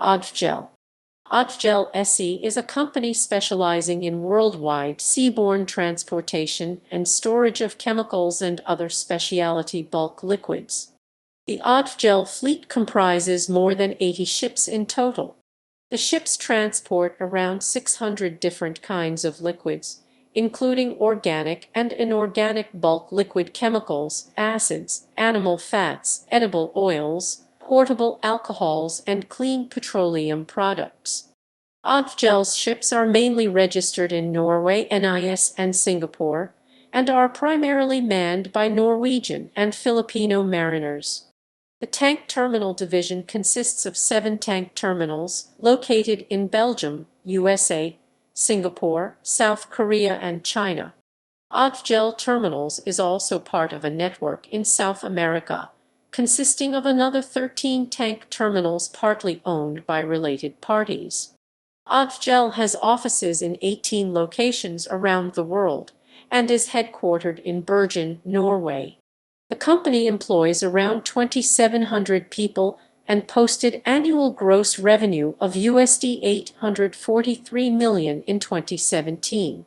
Odfjell. Odfjell SE is a company specializing in worldwide seaborne transportation and storage of chemicals and other specialty bulk liquids. The Odfjell fleet comprises more than 80 ships in total. The ships transport around 600 different kinds of liquids, including organic and inorganic bulk liquid chemicals, acids, animal fats, edible oils, portable alcohols, and clean petroleum products. Odfjell's ships are mainly registered in Norway, NIS, and Singapore, and are primarily manned by Norwegian and Filipino mariners. The tank terminal division consists of 7 tank terminals located in Belgium, USA, Singapore, South Korea, and China. Odfjell Terminals is also part of a network in South America, consisting of another 13 tank terminals partly owned by related parties. Odfjell has offices in 18 locations around the world and is headquartered in Bergen, Norway. The company employs around 2,700 people and posted annual gross revenue of USD 843 million in 2017.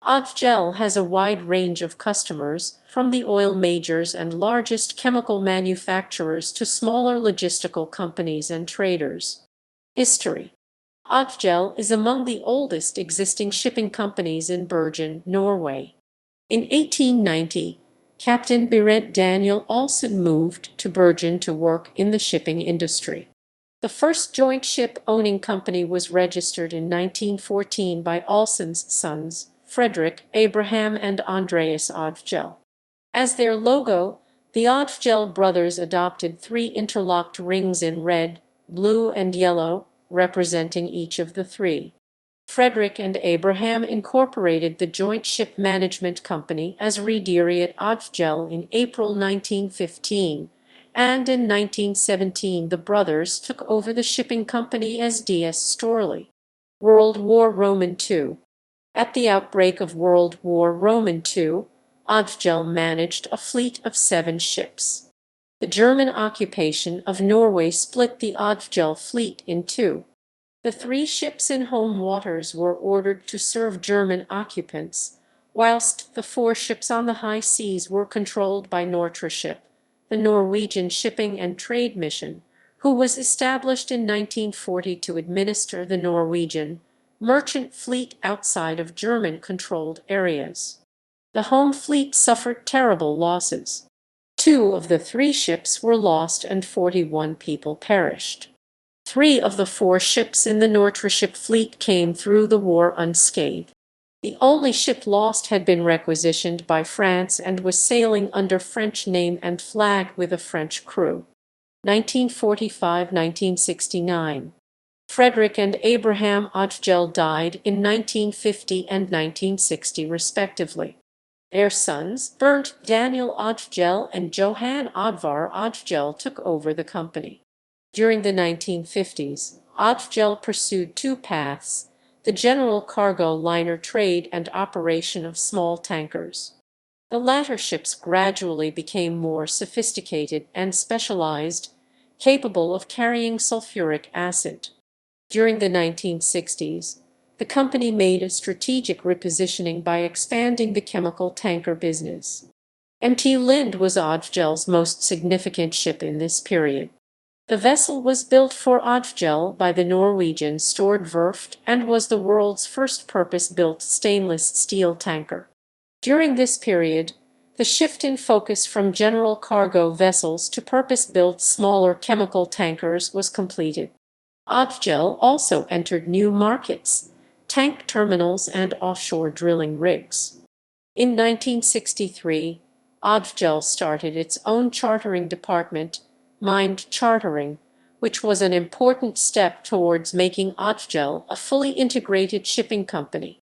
Odfjell has a wide range of customers, from the oil majors and largest chemical manufacturers to smaller logistical companies and traders. History. Odfjell is among the oldest existing shipping companies in Bergen, Norway. In 1890, Captain Berent Daniel Olsen moved to Bergen to work in the shipping industry. The first joint ship-owning company was registered in 1914 by Olsen's sons, Frederick, Abraham, and Andreas Odfjell. As their logo, the Odfjell brothers adopted 3 interlocked rings in red, blue, and yellow, representing each of the 3. Frederick and Abraham incorporated the Joint Ship Management Company as Rederiet Odfjell in April 1915, and in 1917 the brothers took over the shipping company as DS Storley. World War II. At the outbreak of World War II, Odfjell managed a fleet of 7 ships. The German occupation of Norway split the Odfjell fleet in 2. The 3 ships in home waters were ordered to serve German occupants, whilst the 4 ships on the high seas were controlled by Nortraship, the Norwegian Shipping and Trade Mission, who was established in 1940 to administer the Norwegian merchant fleet outside of German-controlled areas. The home fleet suffered terrible losses. 2 of the 3 ships were lost and 41 people perished. 3 of the 4 ships in the Nortraship fleet came through the war unscathed. The only ship lost had been requisitioned by France and was sailing under French name and flag with a French crew. 1945–1969. Frederick and Abraham Odfjell died in 1950 and 1960 respectively. Their sons, Bernt Daniel Odfjell and Johan Oddvar Odfjell, took over the company. During the 1950s, Odfjell pursued 2 paths: the general cargo liner trade and operation of small tankers. The latter ships gradually became more sophisticated and specialized, capable of carrying sulfuric acid. During the 1960s, the company made a strategic repositioning by expanding the chemical tanker business. MT Lind was Odfjell's most significant ship in this period. The vessel was built for Odfjell by the Norwegian Stord Verft and was the world's first purpose-built stainless steel tanker. During this period, the shift in focus from general cargo vessels to purpose-built smaller chemical tankers was completed. Odfjell also entered new markets: tank terminals and offshore drilling rigs. In 1963, Odfjell started its own chartering department, Mind Chartering, which was an important step towards making Odfjell a fully integrated shipping company.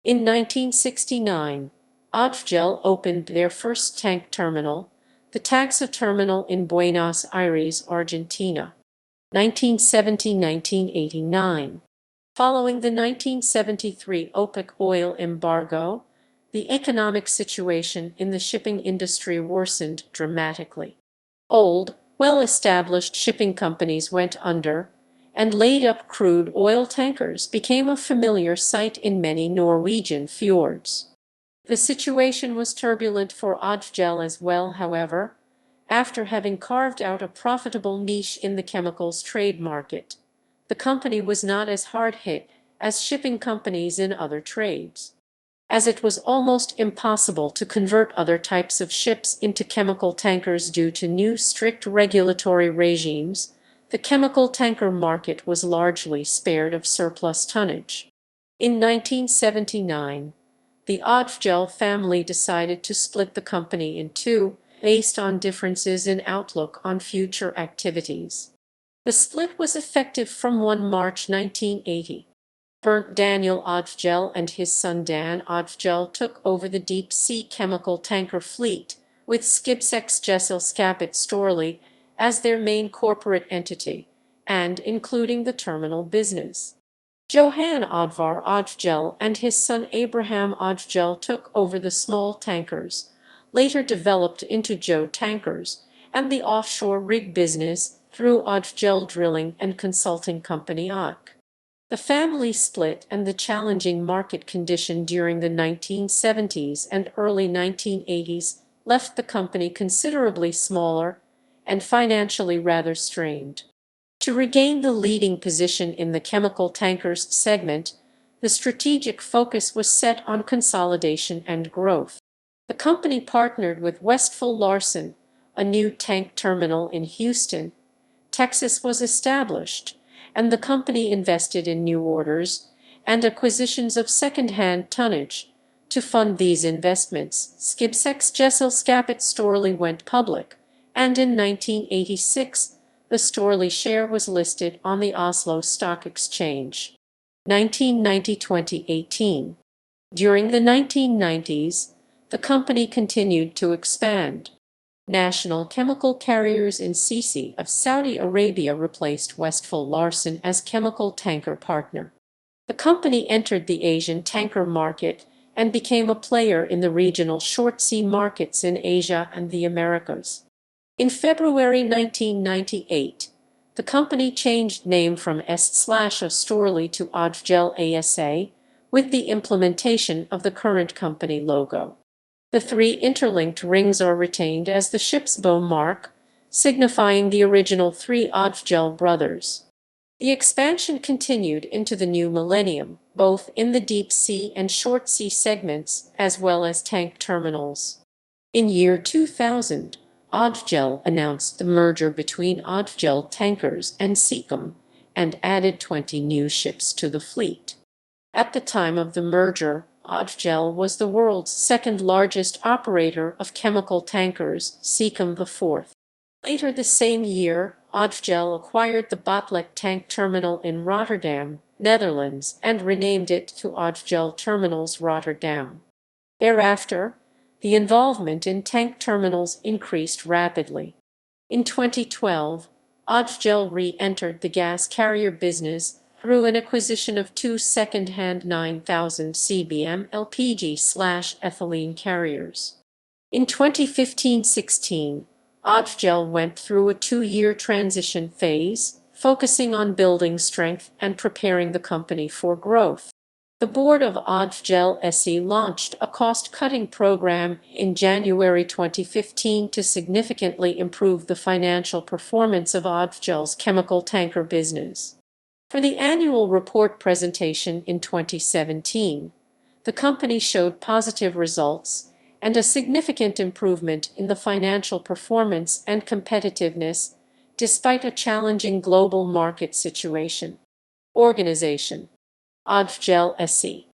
In 1969, Odfjell opened their first tank terminal, the Taxa Terminal in Buenos Aires, Argentina. 1970–1989. Following the 1973 OPEC oil embargo, the economic situation in the shipping industry worsened dramatically. Old, well-established shipping companies went under, and laid-up crude oil tankers became a familiar sight in many Norwegian fjords. The situation was turbulent for Odfjell as well, however, after having carved out a profitable niche in the chemicals trade market. The company was not as hard hit as shipping companies in other trades. As it was almost impossible to convert other types of ships into chemical tankers due to new strict regulatory regimes, the chemical tanker market was largely spared of surplus tonnage. In 1979, the Odfjell family decided to split the company in two, based on differences in outlook on future activities. The split was effective from 1 March 1980. Daniel Odfjell and his son Dan Odfjell took over the deep-sea chemical tanker fleet, with Specialising as their main corporate entity, and including the terminal business. Johan Odvar Odfjell and his son Abraham Odfjell took over the small tankers, later developed into Joe Tankers, and the offshore rig business through Odfjell Drilling and Consulting Company ODC. The family split and the challenging market condition during the 1970s and early 1980s left the company considerably smaller and financially rather strained. To regain the leading position in the chemical tankers segment, the strategic focus was set on consolidation and growth. The company partnered with Westphal Larsen. A new tank terminal in Houston, Texas was established, and the company invested in new orders and acquisitions of second-hand tonnage. To fund these investments, Storley went public, and in 1986, the Storley share was listed on the Oslo Stock Exchange. 1990–2018. During the 1990s, the company continued to expand. National Chemical Carriers in Sisi of Saudi Arabia replaced Westphal Larsen as chemical tanker partner. The company entered the Asian tanker market and became a player in the regional short sea markets in Asia and the Americas. In February 1998, the company changed name from Storley to Odfjell ASA, with the implementation of the current company logo. The three interlinked rings are retained as the ship's bow mark, signifying the original three Odfjell brothers. The expansion continued into the new millennium, both in the deep sea and short sea segments, as well as tank terminals. In year 2000, Odfjell announced the merger between Odfjell Tankers and Seacom, and added 20 new ships to the fleet. At the time of the merger, Odfjell was the world's second-largest operator of chemical tankers, Seacom IV. Later the same year, Odfjell acquired the Botlek tank terminal in Rotterdam, Netherlands, and renamed it to Odfjell Terminals Rotterdam. Thereafter, the involvement in tank terminals increased rapidly. In 2012, Odfjell re-entered the gas carrier business through an acquisition of two second-hand 9,000 cbm LPG/ethylene carriers. In 2015-16, Odfjell went through a 2-year transition phase, focusing on building strength and preparing the company for growth. The board of Odfjell SE launched a cost-cutting program in January 2015 to significantly improve the financial performance of Odfjell's chemical tanker business. For the annual report presentation in 2017, the company showed positive results and a significant improvement in the financial performance and competitiveness, despite a challenging global market situation. Organization: Odfjell SE.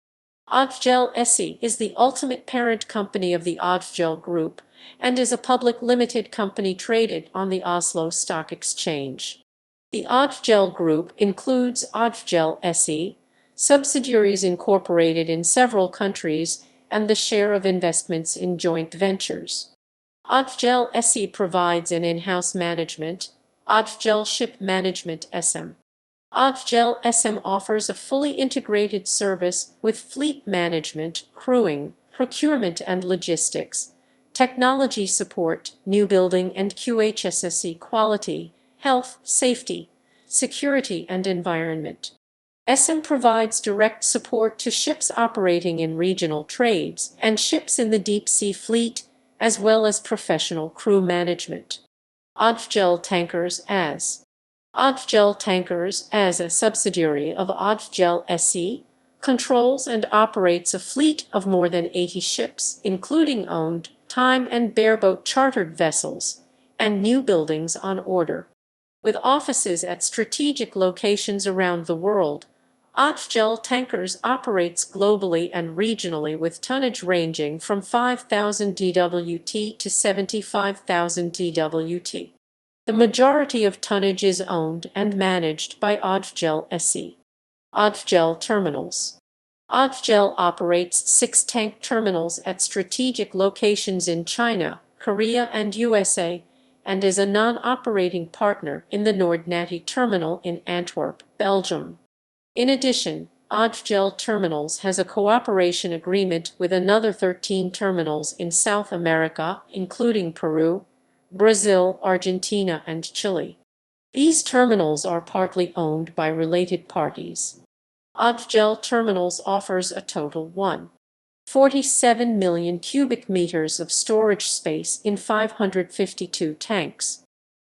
Odfjell SE is the ultimate parent company of the Odfjell Group and is a public limited company traded on the Oslo Stock Exchange. The Odfjell Group includes Odfjell SE, subsidiaries incorporated in several countries, and the share of investments in joint ventures. Odfjell SE provides an in-house management, Odfjell Ship Management SM. Odfjell SM offers a fully integrated service with fleet management, crewing, procurement and logistics, technology support, new building and QHSSE quality, health, safety, security, and environment. SM provides direct support to ships operating in regional trades and ships in the deep-sea fleet, as well as professional crew management. Odfjell Tankers AS. Odfjell Tankers AS, a subsidiary of Odfjell SE, controls and operates a fleet of more than 80 ships, including owned, time and bareboat chartered vessels, and new buildings on order. With offices at strategic locations around the world, Odfjell Tankers operates globally and regionally with tonnage ranging from 5,000 dwt to 75,000 dwt. The majority of tonnage is owned and managed by Odfjell SE. Odfjell Terminals. Odfjell operates 6 tank terminals at strategic locations in China, Korea, and USA, and is a non-operating partner in the Noordnati terminal in Antwerp, Belgium. In addition, Odfjell Terminals has a cooperation agreement with another 13 terminals in South America, including Peru, Brazil, Argentina, and Chile. These terminals are partly owned by related parties. Odfjell Terminals offers a total 1.47 million cubic meters of storage space in 552 tanks.